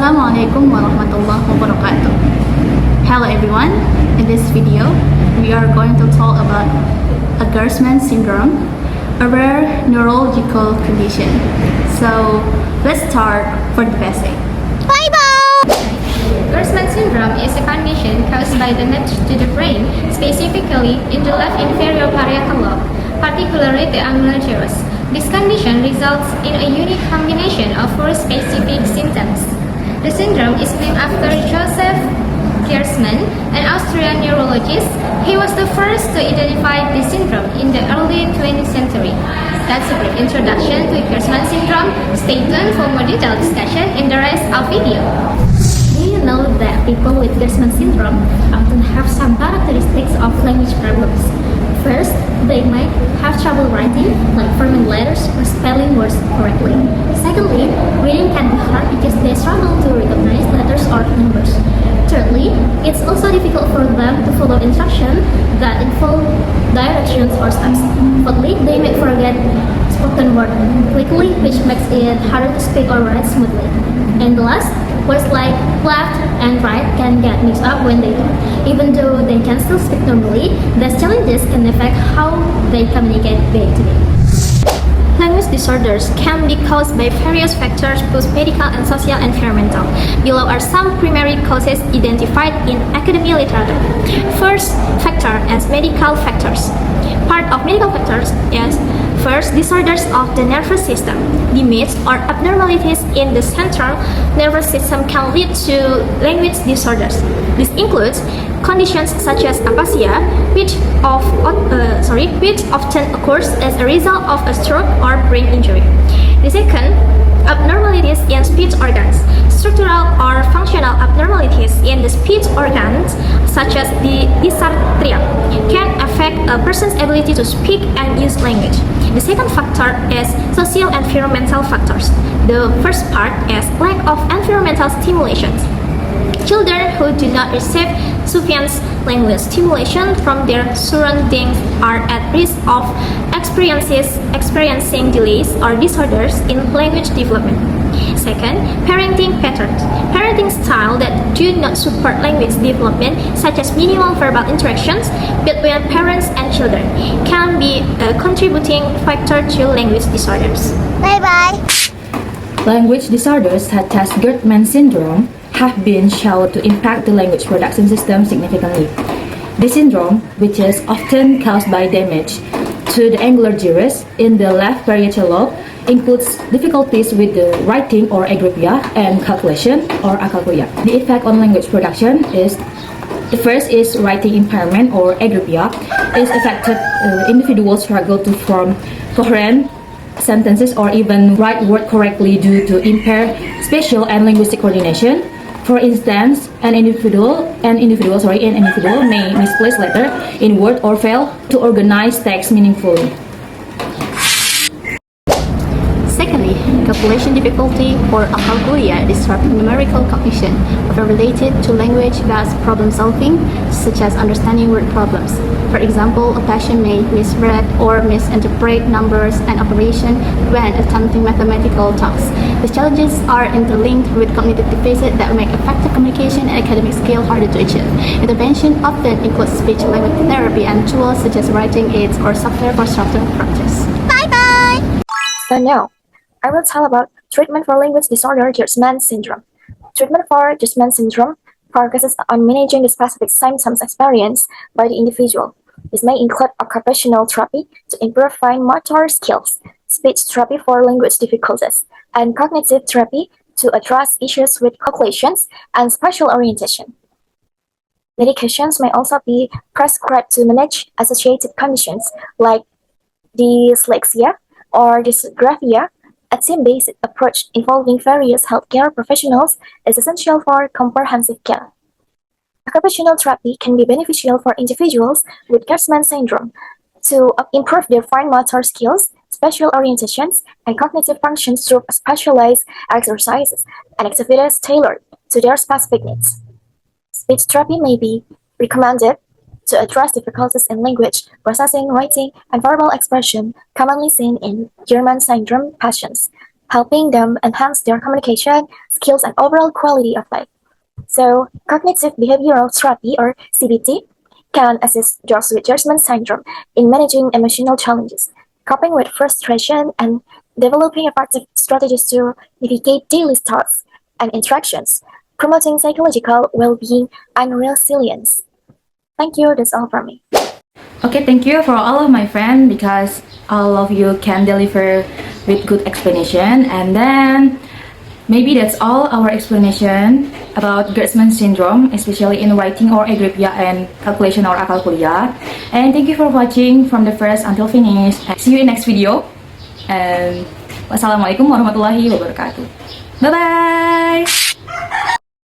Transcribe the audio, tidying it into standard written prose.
Assalamualaikum warahmatullahi wabarakatuh. Hello everyone. In this video, we are going to talk about a Gerstmann syndrome, a rare neurological condition. So let's start for the basic. Gerstmann syndrome is a condition caused by damage to the brain, specifically in the left inferior parietal lobe, particularly the angular gyrus. This condition results in a unique combination of four specific symptoms. The syndrome is named after Joseph Gerstmann, an Austrian neurologist. He was the first to identify the syndrome in the early 20th century. That's a brief introduction to Gerstmann syndrome. Stay tuned for more detailed discussion in the rest of video. Do you know that people with Gerstmann syndrome often have some characteristics of language problems? First, they might have trouble writing, like forming letters or spelling words correctly. Secondly, reading can be hard because they struggle to recognize letters or numbers. Thirdly, it's also difficult for them to follow instructions that involve directions or steps. Fourthly, they may forget spoken word quickly, which makes it harder to speak or write smoothly. And last, words like left and right can get mixed up when they talk. Even though they can still speak normally, these challenges can affect how they communicate day to day. Language disorders can be caused by various factors, both medical and social environmental. Below are some primary causes identified in academic literature. First factor is medical factors. Part of medical factors is first, disorders of the nervous system. Damage or abnormalities in the central nervous system can lead to language disorders. This includes conditions such as aphasia, which often occurs as a result of a stroke or brain injury. The second, abnormalities in speech organs. Structural or functional abnormalities in the speech organs, such as the dysarthria, can affect a person's ability to speak and use language. The second factor is social environmental factors. The first part is lack of environmental stimulations. Children who do not receive sufficient language stimulation from their surroundings are at risk of experiencing delays or disorders in language development. Second, parenting patterns. Parenting styles that do not support language development, such as minimal verbal interactions between parents and children, can be a contributing factor to language disorders. Bye-bye. Language disorders such as Gerstmann syndrome have been shown to impact the language production system significantly. This syndrome, which is often caused by damage to the angular gyrus in the left parietal lobe, includes difficulties with the writing or agraphia and calculation or acalculia. The effect on language production is the first is writing impairment or agraphia. Is affected individuals struggle to form coherent sentences or even write word correctly due to impaired spatial and linguistic coordination. For instance, an individual may misplace letter in word or fail to organize text meaningfully. Secondly, calculation difficulty or acalculia disrupt numerical cognition, often related to language-based problem solving, such as understanding word problems. For example, a patient may misread or misinterpret numbers and operations when attempting mathematical tasks. These challenges are interlinked with cognitive deficits that make effective communication and academic skill harder to achieve. Intervention often includes speech-language therapy and tools such as writing aids or software for structured practice. Bye-bye. So now, I will tell about treatment for language disorder Gerstmann syndrome. Treatment for Gerstmann syndrome focuses on managing the specific symptoms experienced by the individual. This may include occupational therapy to improve fine motor skills, speech therapy for language difficulties, and cognitive therapy to address issues with calculations and spatial orientation. Medications may also be prescribed to manage associated conditions like dyslexia or dysgraphia. A team-based approach involving various healthcare professionals is essential for comprehensive care. Occupational therapy can be beneficial for individuals with Gerstmann syndrome to improve their fine motor skills, spatial orientations, and cognitive functions through specialized exercises and activities tailored to their specific needs. Speech therapy may be recommended to address difficulties in language processing, writing, and verbal expression commonly seen in German syndrome patients. helping them enhance their communication skills and overall quality of life. So, cognitive behavioral therapy or CBT can assist those with German syndrome in managing emotional challenges, coping with frustration, and developing effective strategies to navigate daily tasks and interactions, promoting psychological well-being and resilience. Thank you. That's all from me. Okay, thank you for all of my friends because all of you can deliver with good explanation. And then maybe that's all our explanation about Gertzmann syndrome, especially in writing or agraphia and calculation or akal kuliah. And thank you for watching from the first until finish. And see you in next video. And wassalamualaikum warahmatullahi wabarakatuh. Bye bye.